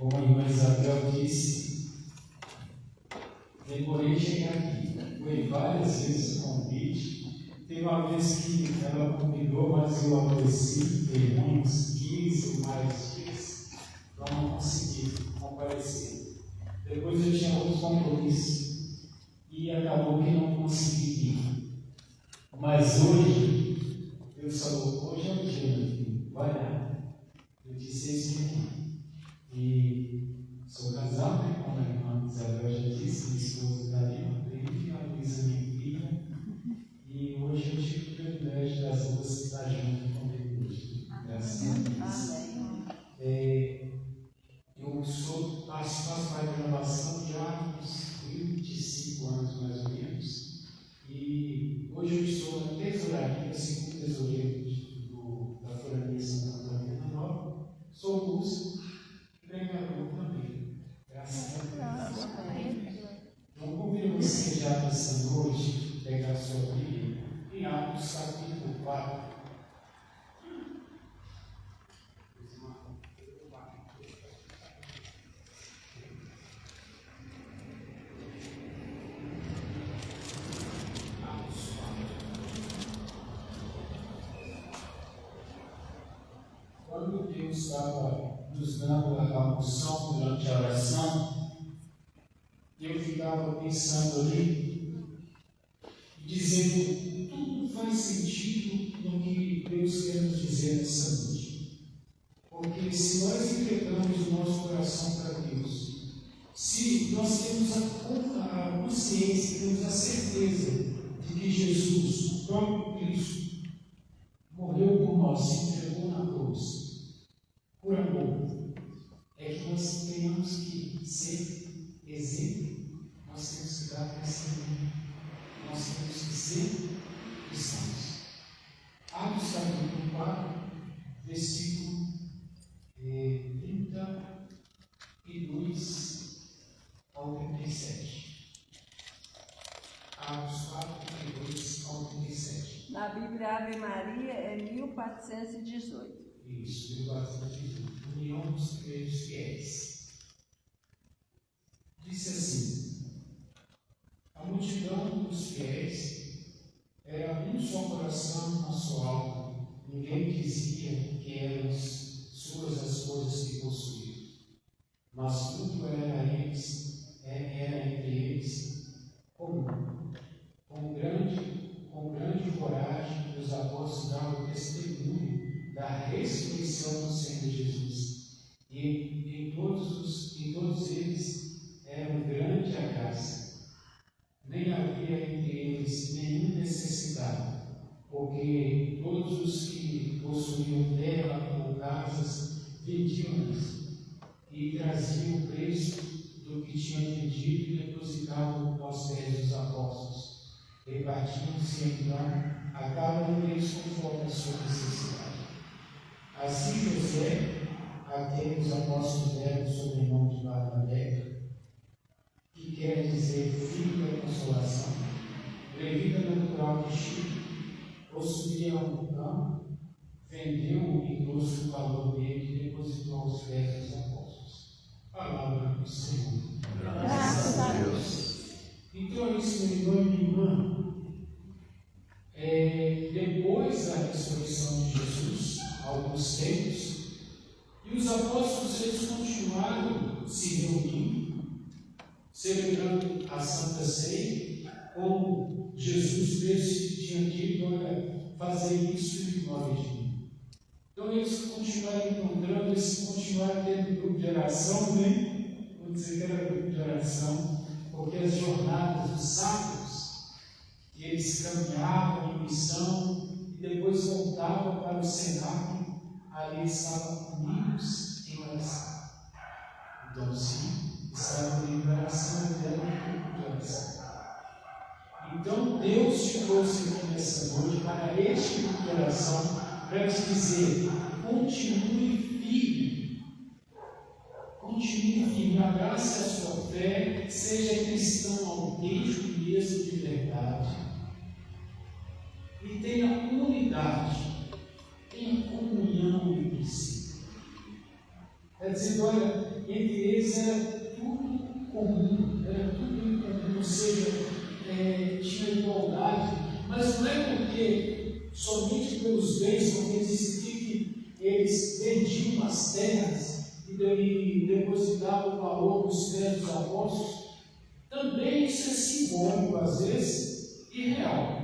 Como a irmã Isabel disse, demorei chegar aqui. Foi várias vezes o convite. Teve uma vez que ela convidou, mas eu adoeci, tem uns 15 ou mais dias, então não consegui comparecer. Depois eu tinha outros compromissos e acabou que não consegui ir. Mas hoje, Deus falou, hoje é o dia, meu filho, vai lá. Eu disse isso aqui. E sou casado, né, como a irmã Isabel já disse, minha esposa Daria, a Luísa, minha filha. E hoje eu tive o privilégio das duas estar junto comigo hoje. Graças a Deus. Eu faço parte da renovação já há uns 25 anos, mais ou menos. E hoje eu estou na tesouraria, segundo tesoureiro da Florania Santa Catarina Nova. Sou músico e pregador também. Graças a Deus. Então, convido você já nessa noite pegar a sua Bíblia em Atos capítulo 4. Quando Deus estava nos dando a unção durante a oração, eu ficava pensando ali, dizendo, tudo faz sentido no que Deus quer nos dizer nessa noite. Porque se nós entregamos o nosso coração para Deus, se nós temos a consciência, temos a certeza de que Jesus, o próprio Cristo, morreu por nós, se entregou na cruz, por amor, é que nós tenhamos que ser exemplo, nós temos que dar testemunho, nós temos que ser cristãos. Atos capítulo 4, versículo 32 ao 37. Atos 4, 32 ao 37. Na Bíblia Ave Maria é 1418. Isso, 1418. União dos primeiros fiéis. Disse assim: a multidão dos fiéis era um só coração, uma só alma. Ninguém dizia que eram suas as coisas que possuíam, mas tudo era entre eles comum. Com grande coragem, os apóstolos davam testemunho da ressurreição do Senhor Jesus. E em todos eles era grande a graça. Nem havia entre eles nenhum necessitado, porque todos os que possuíam terra ou casas vendiam-nas e traziam o preço do que tinham vendido e depositavam aos pés dos apóstolos. Repartiam-se então a cada um deles conforme a sua necessidade. Assim José, a quem os apóstolos deram o sobrenome de Barnabé, que quer dizer filho da consolação, levita natural de Chipre, possuía um campo, vendeu-o e trouxe o valor dele e depositou aos pés dos apóstolos. Palavra do Senhor. Graças a Deus. Então é isso, meu irmão e minha irmã. Depois da ressurreição de Jesus, alguns tempos, e os apóstolos eles continuaram se reunindo, celebrando a Santa Ceia, como Jesus mesmo tinha dito, olha, fazer isso em memória de mim. Então eles continuaram encontrando, eles continuaram tendo grupo de oração, né? Vou dizer que era grupo de oração, porque as jornadas dos sábados, que eles caminhavam em missão e depois voltavam para o cenáculo, ali estavam unidos em oração. Então, sim, estavam em oração e deram um grupo de oração. Então, Deus te trouxe aqui nessa noite para este grupo de oração, para te dizer: continue firme. Continue firme, abrace a sua fé, seja cristão autêntico mesmo de verdade. E tenha unidade, tenha comunhão entre si. É dizendo, olha, entre eles era tudo comum, era tudo em comum, ou seja, tinha igualdade, mas não é porque somente pelos bens, porque existia que eles vendiam as terras e depositavam o valor nos pés dos apóstolos. Também isso é simbólico, às vezes, e real.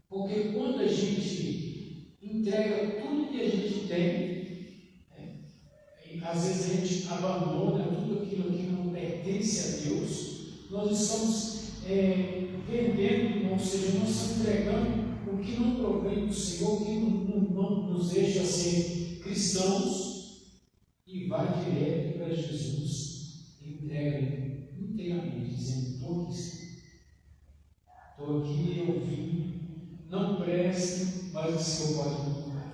Porque quando a gente entrega tudo que a gente tem, às vezes a gente abandona tudo aquilo que não pertence a Deus, nós estamos vendendo, ou seja, nós estamos entregando o que não provém do Senhor, o que não nos deixa ser cristãos, e vai direto para Jesus. Entrega inteiramente, dizendo: estou aqui, eu vim, não presto, mas o Senhor pode me curar.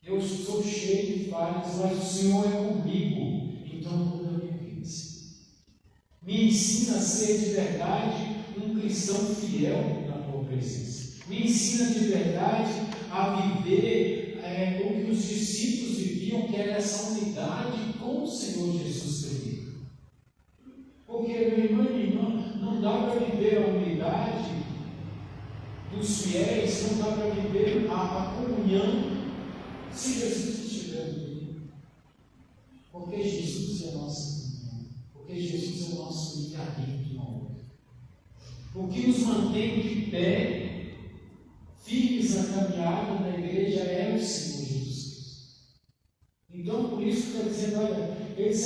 Eu sou cheio de falhas, mas o Senhor é comigo, então muda a minha vida. Me ensina a ser de verdade um cristão fiel na tua presença. Me ensina de verdade a viver o que os discípulos viviam, que era essa unidade com o Senhor Jesus Cristo. Porque, meu irmão e irmã, não dá para viver a unidade dos fiéis, não dá para viver a comunhão se Jesus estiver comigo. Porque Jesus é a nossa comunhão, porque Jesus é o nosso livre-arbítrio no outro. O que nos mantém de pé, firmes na caminhada da igreja, é o Senhor Jesus Cristo. Então, por isso que está dizendo, olha, eles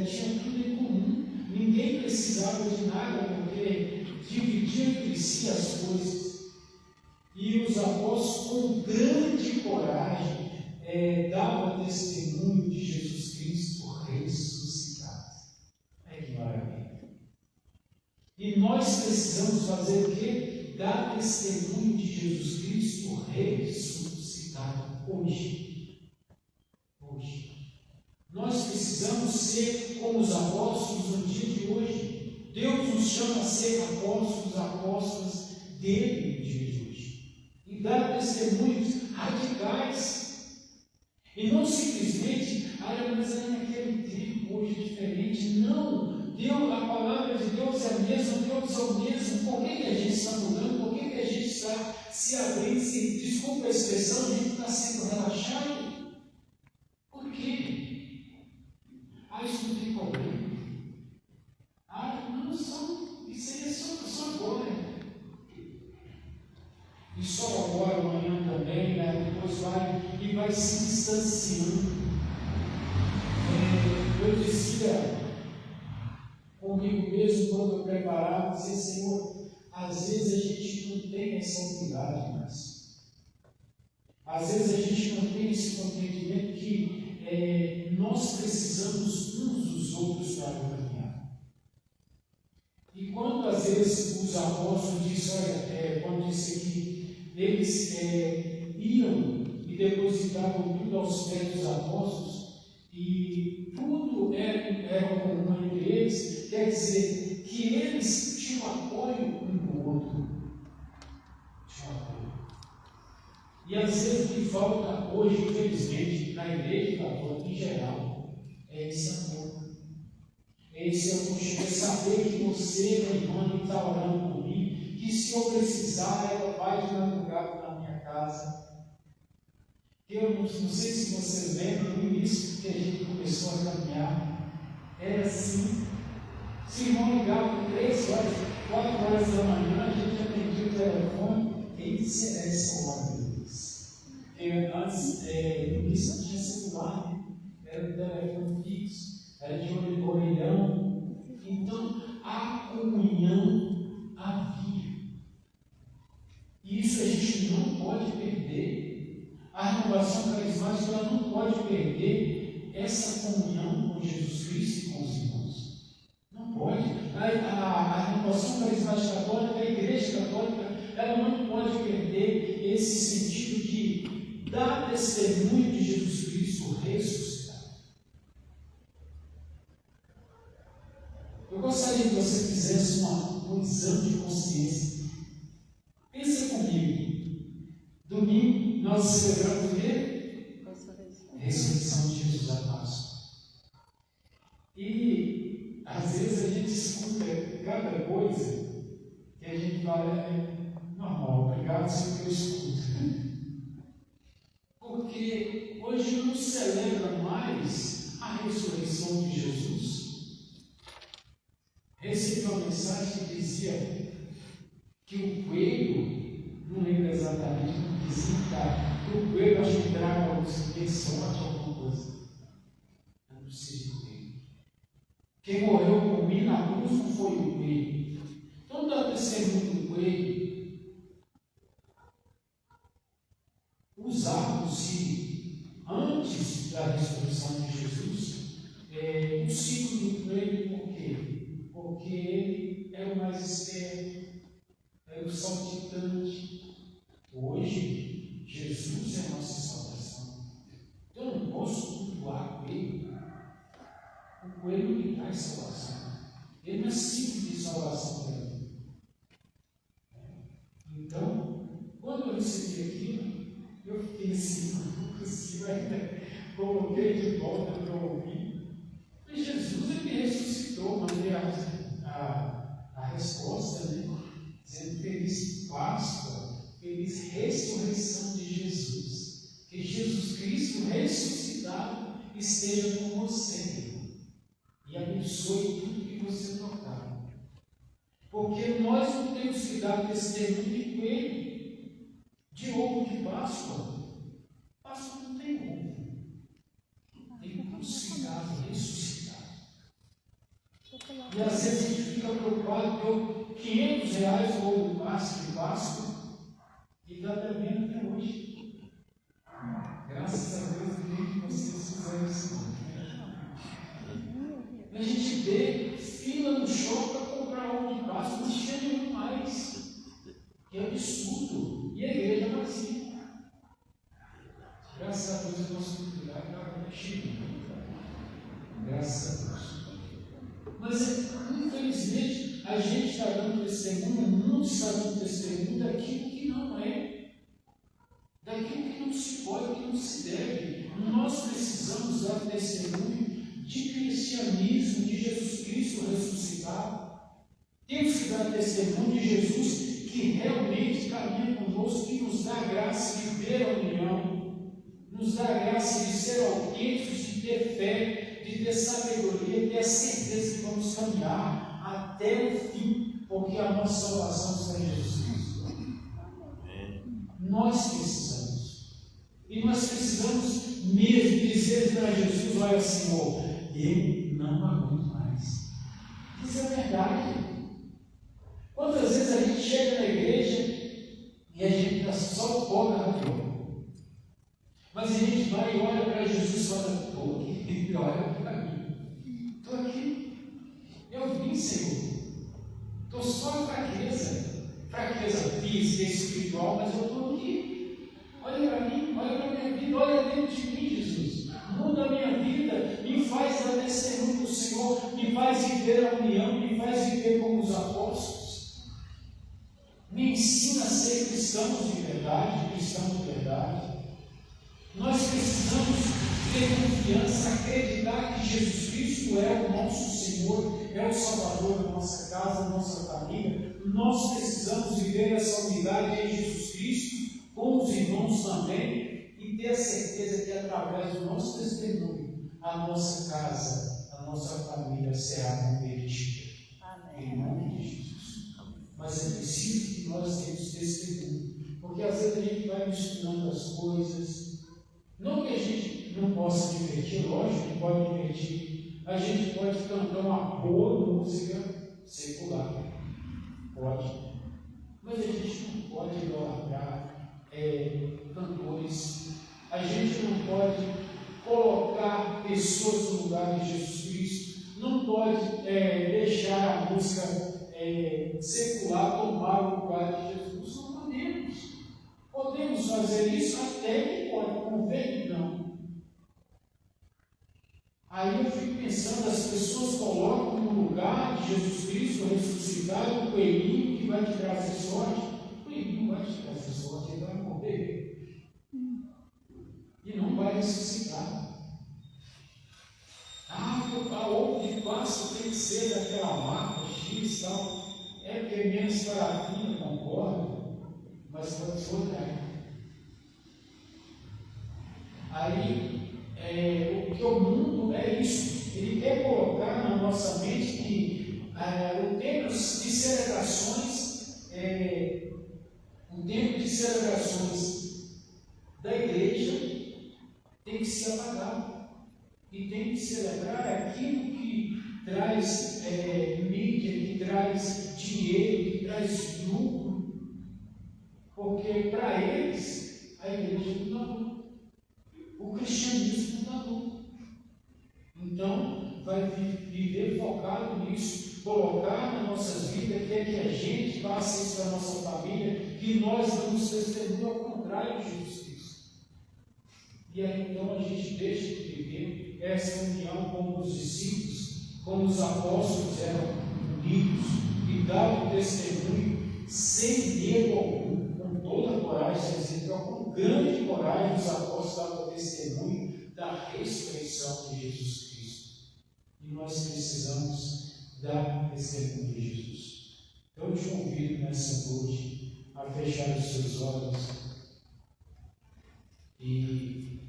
tinham tudo em comum, ninguém precisava de nada, porque dividiam entre si as coisas. E os apóstolos, com grande coragem, davam testemunho de Jesus Cristo ressuscitado. Que maravilha! E nós precisamos fazer o quê? Dar testemunho de Jesus Cristo ressuscitado hoje. Nós precisamos ser como os apóstolos no dia de hoje. Deus nos chama a ser apóstolas dele no dia de hoje. E dar testemunhos radicais. E não simplesmente, mas naquele tempo hoje é diferente. Não! A palavra de Deus é a mesma, Deus é o mesmo. Por que a gente está mudando? Por que a gente está se abrindo? Desculpa a expressão, a gente está sendo relaxado. Por quê? Isso não tem problema. Não, isso aí é só agora. E só agora, amanhã também, depois vai se distanciando. Eu dizia comigo mesmo quando eu preparava, dizia: Senhor, às vezes a gente não tem essa unidade mais. Às vezes a gente não tem esse compreendimento que nós precisamos uns dos outros para caminhar. E quando às vezes os apóstolos disseram, quando disse que eles iam e depositavam tudo aos pés dos apóstolos, e tudo era comum entre eles, quer dizer que eles tinham apoio um do outro. E às vezes o que falta hoje, infelizmente, na igreja católica em geral, é esse amor. É esse aconchego, é saber que você, minha irmã, está orando por mim, que se eu precisar, ela vai de madrugada na minha casa. Eu não sei se vocês lembram do início que a gente começou a caminhar. Era assim. Se o irmão ligava 3 horas, 4 horas da manhã, a gente atendia o telefone. Quem será essa hora, meu Deus? Antes, no início não tinha celular, né? Era um telefone fixo, era de orelhão. Então, a comunhão havia. E isso a gente não pode perder. A renovação carismática ela não pode perder essa comunhão com Jesus Cristo e com os irmãos. Não pode. A renovação carismática católica, a igreja católica, ela não pode perder esse sentido de dar testemunho de Jesus Cristo ressuscitado. Eu gostaria que você fizesse um exame de consciência. Pensa comigo. Domingo nós celebramos o quê? Ressurreição de vezes a gente escuta cada coisa que a gente fala, é normal, obrigado sempre que eu escuto. Porque hoje não se celebra mais a ressurreição de Jesus. Recebi uma mensagem que dizia que o coelho, não lembro exatamente o que dizia, que o coelho acho que traga alguma sorte, alguma coisa. Eu não preciso de coelho. Quem morreu por mim na cruz não foi o coelho. Então dá testemunho do coelho. Usava-se antes da ressurreição de Jesus o ciclo do coelho, por quê? Porque ele era o mais esperto, era o saltitante. Hoje, Jesus é a nossa salvação. Então eu não posso cultuar o coelho. O coelho me traz salvação. Ele não é ciclo de salvação para mim. Então, quando eu recebi aquilo, eu fiquei assim, não consigo ainda, coloquei de volta para ouvir. E Jesus, ele me ressuscitou, mandei a resposta, né? Dizendo feliz Páscoa, feliz ressurreição de Jesus. Que Jesus Cristo ressuscitado esteja com você e abençoe tudo que você tocar. Porque nós não temos que dar testemunho de coelho, de ovo de Páscoa. Páscoa não tem ovo. Tem crucificado, ressuscitado. E às vezes a gente fica preocupado com R$500 no ovo de Páscoa e está devendo até hoje. Graças a Deus, que vocês fizeram isso. A gente vê fila no shopping para comprar ovo de Páscoa, não tinha nenhum mais. Que absurdo. E a igreja vazia. Graças a Deus, o nosso lugar está cheio. Graças a Deus. Mas, infelizmente, a gente está dando testemunho, o mundo está dando testemunho daquilo que não é, daquilo que não se pode, que não se deve. Nós precisamos dar testemunho de cristianismo, de Jesus Cristo ressuscitado. Temos que dar testemunho de Jesus que realmente caminha conosco, que nos dá a graça de ver a união, nos dá a graça de ser autênticos, de ter fé, de ter sabedoria, de ter a certeza que vamos caminhar até o fim, porque a nossa salvação está em Jesus Cristo. Nós precisamos. E nós precisamos mesmo dizer para Jesus: olha, Senhor, eu não aguento mais. Isso é verdade. Quantas vezes a gente chega na igreja e a gente está só o pó da rabiola, mas a gente vai e olha para Jesus e fala: estou aqui, e olha para mim, estou aqui, eu vim, Senhor, estou só em fraqueza física e espiritual, mas eu estou aqui. Olha para mim, olha para a minha vida, olha dentro de mim, Jesus. Muda a minha vida, me faz dar testemunho do Senhor, me faz viver a união, me faz viver como os apóstolos. Me ensina a ser cristãos de verdade, Nós precisamos ter confiança, acreditar que Jesus Cristo é o nosso Senhor, é o Salvador da nossa casa, da nossa família. Nós precisamos viver essa unidade em Jesus Cristo, com os irmãos também, e ter a certeza que através do nosso testemunho, a nossa casa, a nossa família será convertida. Em nome de Jesus. Mas é preciso que nós tenhamos testemunho, porque às vezes a gente vai misturando as coisas. Não que a gente não possa divertir, lógico que pode divertir. A gente pode cantar uma boa música secular, pode. Mas a gente não pode idolatrar cantores. A gente não pode colocar pessoas no lugar de Jesus Cristo. Não pode deixar a música secular tomar o lugar de Jesus. Não podemos. Podemos fazer isso até que pode, convém não. Aí eu fico pensando, as pessoas colocam no lugar de Jesus Cristo ressuscitado o coelhinho que vai te trazer sorte. O coelhinho não vai te trazer sorte, ele vai morrer. E não vai ressuscitar. A ovo de Páscoa tem que ser daquela marca X e tal. É porque é menos parafina, concordo, mas pode ser outra. Aí, o que o mundo é isso. Ele quer colocar na nossa mente que o tempo de celebrações, da igreja tem que se apagar. E tem que celebrar aquilo que traz mídia, que traz dinheiro, que traz lucro. Porque para eles, a igreja não dá lucro. O cristianismo não dá lucro. Então, vai viver focado nisso, colocar nas nossas vidas, quer que a gente passe isso para a nossa família, que nós damos testemunho ao contrário de Jesus Cristo. E aí então a gente deixa de viver essa união como os discípulos, como os apóstolos eram unidos e davam testemunho sem medo algum, com toda a coragem, com grande coragem os apóstolos davam testemunho da ressurreição de Jesus Cristo. E nós precisamos dar testemunho de Jesus. Então eu te convido nessa noite a fechar os seus olhos e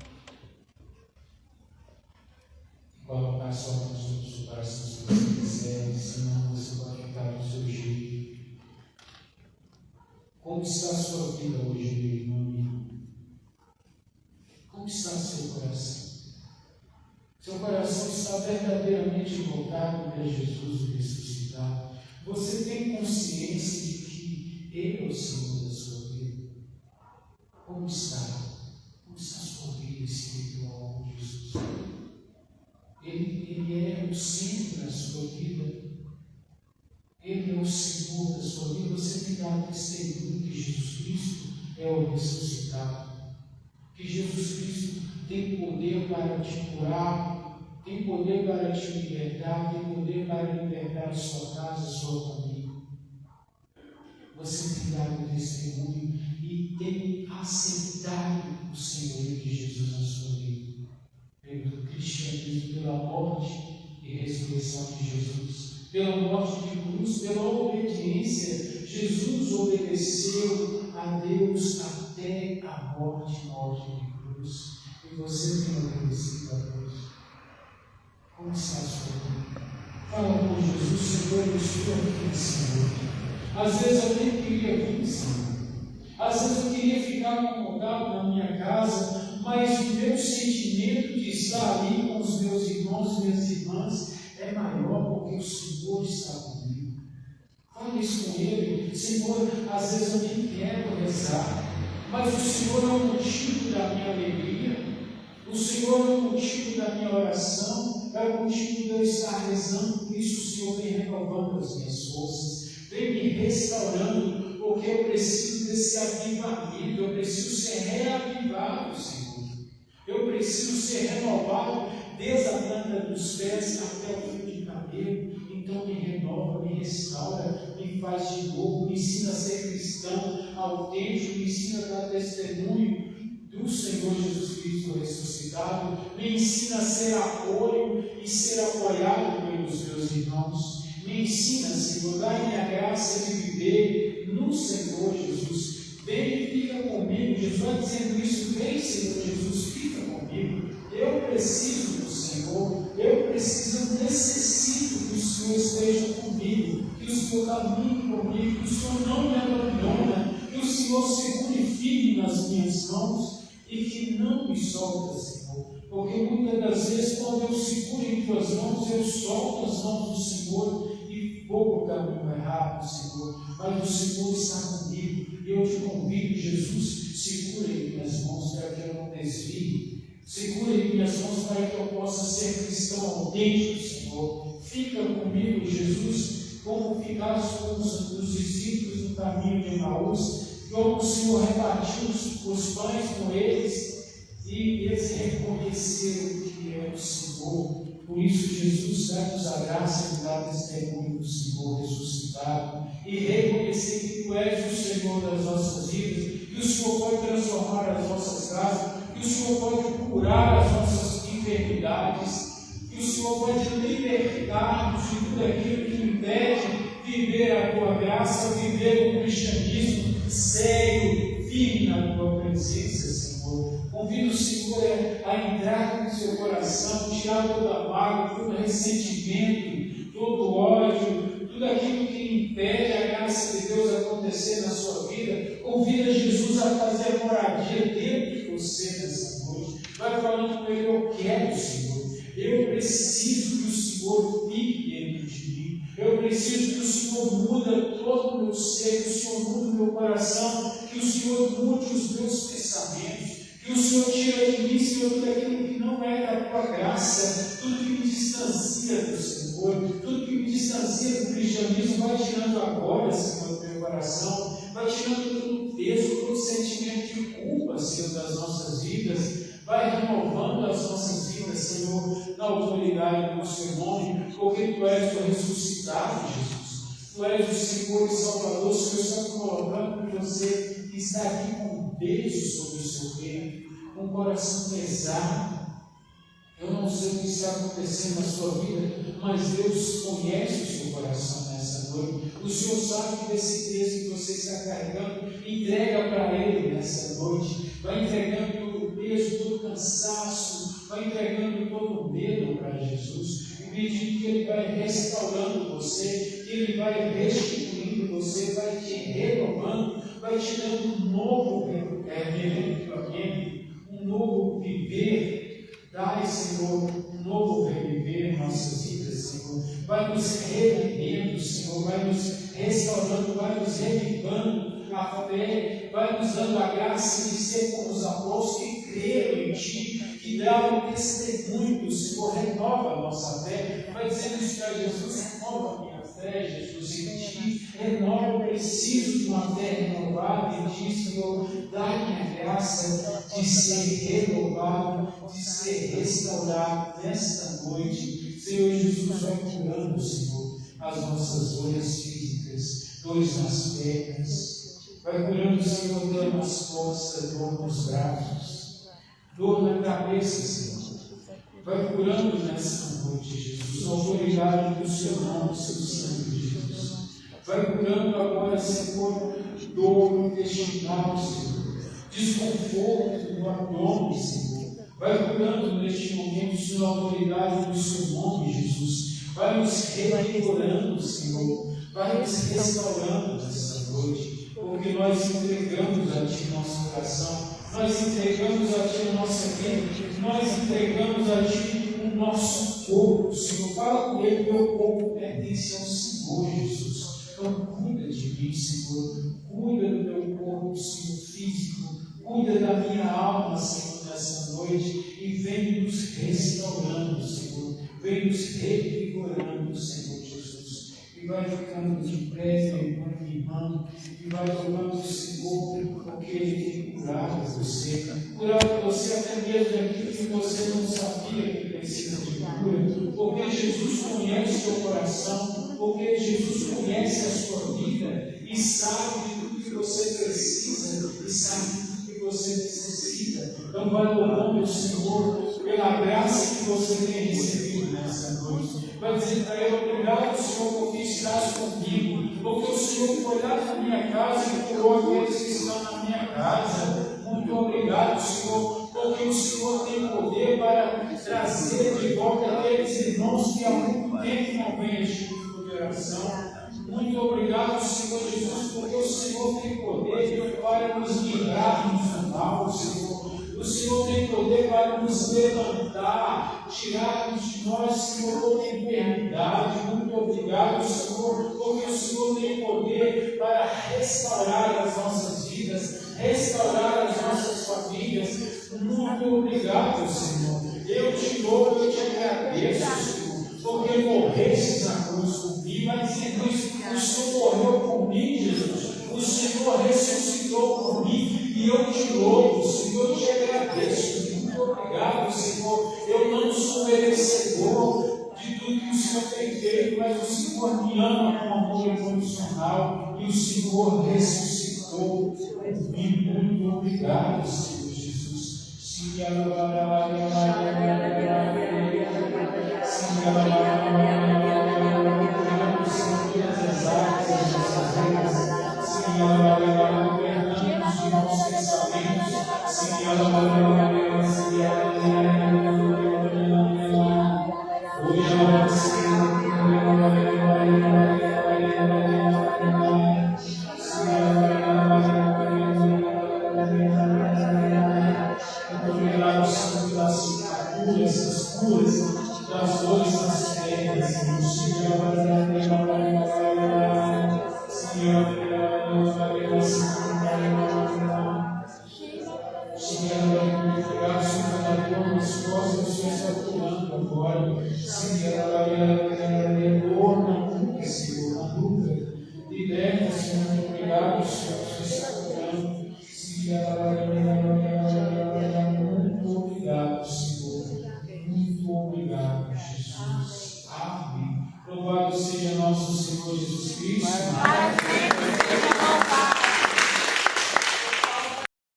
colocar sua mão sobre o seu coração se você quiser, senão você pode ficar do seu jeito. Como está a sua vida hoje, meu irmão, meu irmão? Como está o seu coração? Seu coração está verdadeiramente voltado para Jesus ressuscitado. Você tem consciência de que Ele é o Senhor da sua vida? Como está? Como está a sua vida espiritual com Jesus? Ele é o centro da sua vida. Ele é o Senhor da sua vida. Você tem dado testemunho que Jesus Cristo é o ressuscitado. Que Jesus Cristo tem poder para te curar, tem poder para te libertar, tem poder para libertar a sua casa, a sua família. Você tem dado testemunho e tem aceitado o Senhor de Jesus na sua vida. Pelo cristianismo, pela morte e ressurreição de Jesus, pela morte de cruz, pela obediência. Jesus obedeceu a Deus até a morte de cruz. E você tem obedecido a Deus. Como está a sua vida? Fala com Jesus, Senhor, eu estou aqui nessa noite. Às vezes eu nem queria vir, Senhor. Às vezes eu queria ficar acomodado na minha casa, mas o meu sentimento de estar ali com os meus irmãos e minhas irmãs é maior porque o Senhor está comigo. Fale isso com Ele. Senhor, às vezes eu nem quero rezar, mas o Senhor é o motivo da minha alegria, o Senhor é o motivo da minha oração, é o motivo de eu estar rezando. Por isso o Senhor vem renovando as minhas forças, vem me restaurando, porque eu preciso desse avivamento, eu preciso ser reavivado, Senhor. Eu preciso ser renovado desde a planta dos pés até o fio de cabelo. Então me renova, me restaura, me faz de novo, me ensina a ser cristão autêntico, me ensina a dar testemunho do Senhor Jesus Cristo ressuscitado, me ensina a ser apoio e ser apoiado pelos meus irmãos. Me ensina, Senhor, dá-me a graça de viver no Senhor Jesus. Vem e fica comigo. Jesus vai dizendo isso. Vem, Senhor Jesus, fica comigo. Eu preciso do Senhor. Eu necessito que o Senhor esteja comigo, que o Senhor caminhe comigo, que o Senhor não me abandona, que o Senhor segure firme nas minhas mãos e que não me solta, Senhor. Porque muitas das vezes, quando eu seguro em tuas mãos, eu solto as mãos do Senhor e vou para o caminho errado, Senhor. Mas o Senhor está comigo e eu te convido, Jesus, segura em minhas mãos para que eu não desvie. Segura em minhas mãos para que eu possa ser cristão autêntico, Senhor. Fica comigo, Jesus, como ficaste com os discípulos no caminho de Emaús, como o Senhor repartiu os pães com eles e eles reconheceram que é o Senhor. Por isso, Jesus, dá-nos a graça de dar testemunho do Senhor ressuscitado e reconhecer que Tu és o Senhor das nossas vidas, que o Senhor pode transformar as nossas casas, que o Senhor pode curar as nossas enfermidades, que o Senhor pode libertar-nos de tudo aquilo que impede viver a tua graça, viver o cristianismo sério, firme na tua presença, Senhor. Convido o Senhor a entrar no seu coração, tirar toda mágoa, todo ressentimento, todo ódio, tudo aquilo que impede a graça de Deus acontecer na sua vida. Convida Jesus a fazer moradia dentro de você nessa noite. Vai falando com Ele: eu quero, Senhor. Eu preciso que o Senhor fique dentro de mim. Eu preciso que o Senhor mude todo o meu ser, que o Senhor mude o meu coração, que o Senhor mude os meus pensamentos, que o Senhor tire de mim, Senhor, tudo aquilo que não é da tua graça, tudo que me distancia do Senhor, tudo que me distancia do cristianismo. Vai tirando agora, Senhor, do meu coração, vai tirando todo o peso, todo o sentimento de culpa, Senhor, das nossas vidas. Vai renovando as nossas vidas, Senhor, na autoridade do seu nome, porque Tu és o ressuscitado, Jesus. Tu és o Senhor e Salvador. O Senhor está me colocando que você está aqui com um peso sobre o seu peito, com um coração pesado. Eu não sei o que está acontecendo na sua vida, mas Deus conhece o seu coração nessa noite. O Senhor sabe que desse peso que você está carregando, entrega para Ele nessa noite. Vai entregando todo o peso, todo o cansaço, vai entregando todo o medo para Jesus, e pedindo que Ele vai restaurando você, que Ele vai restituindo você, vai te renovando, vai te dando um novo relacionamento, um novo viver. Dai, Senhor, um novo reviver em nossas vidas, Senhor. Vai nos revivendo, Senhor, vai nos restaurando, vai nos revivando a fé, vai nos dando a graça de ser como os apóstolos que creram em Ti, que deram testemunho do Senhor. Renova a nossa fé. Vai dizendo isso para Jesus: renova a minha fé, Jesus, em Ti. Renova, eu preciso de uma fé renovada em Ti, Senhor. Dá-me a graça de ser renovado, de ser restaurado nesta noite. Senhor Jesus, vai curando, Senhor, as nossas dores físicas, dores nas pernas. Vai curando, Senhor, dor nas costas, dor nos braços, dor na cabeça, Senhor. Vai curando nessa noite, Jesus, a autoridade do Seu nome, do Seu sangue, Jesus. Vai curando agora, Senhor, dor intestinal, Senhor, desconforto no abdômen, Senhor. Vai curando neste momento, Senhor, a autoridade do Seu nome, Jesus. Vai nos revigorando, Senhor. Vai nos restaurando nessa noite, porque nós entregamos a Ti nosso coração, nós entregamos a Ti a nossa vida, nós entregamos a Ti o nosso corpo, Senhor. Fala com Ele: meu corpo pertence ao Senhor, Jesus. Então cuida de mim, Senhor. Cuida do meu corpo, Senhor, físico. Cuida da minha alma, Senhor, nessa noite. E vem nos restaurando, Senhor. Vem nos revigorando, Senhor Jesus. E vai ficando de pé, meu irmão e irmã. E vai louvando o Senhor, porque Ele tem curado você. Curado você até mesmo daquilo que você não sabia que precisa de cura. Porque Jesus conhece o seu coração. Porque Jesus conhece a sua vida e sabe de tudo que você precisa e sabe de tudo que você necessita. Então vai louvando o Senhor pela graça que você tem recebido nessa noite. Vai dizer para Ele: obrigado, Senhor, porque estás comigo, porque o Senhor foi lá na minha casa e curou aqueles que estão na minha casa. Muito obrigado, Senhor, porque o Senhor tem poder para trazer de volta aqueles irmãos que há muito tempo não vêm a este oração. Muito obrigado, Senhor Jesus, porque o Senhor tem poder para nos livrarmos do mal, Senhor. O Senhor tem poder para nos levantar, tirarmos de nós, Senhor, toda enfermidade. Muito obrigado, Senhor, porque o Senhor tem poder para restaurar as nossas vidas, restaurar as nossas famílias. Muito obrigado, Senhor. Eu te louvo, eu te agradeço, Senhor, porque morreste na cruz por mim, mas dizendo isso, o Senhor morreu por mim, Jesus. O Senhor ressuscitou por mim e eu te louvo, Senhor, eu te agradeço. Muito obrigado, Senhor. Eu não sou merecedor de tudo que o Senhor tem feito, mas o Senhor me ama com amor incondicional e o Senhor ressuscitou por mim. Muito obrigado, Senhor Jesus. Louvado seja nosso Senhor Jesus Cristo.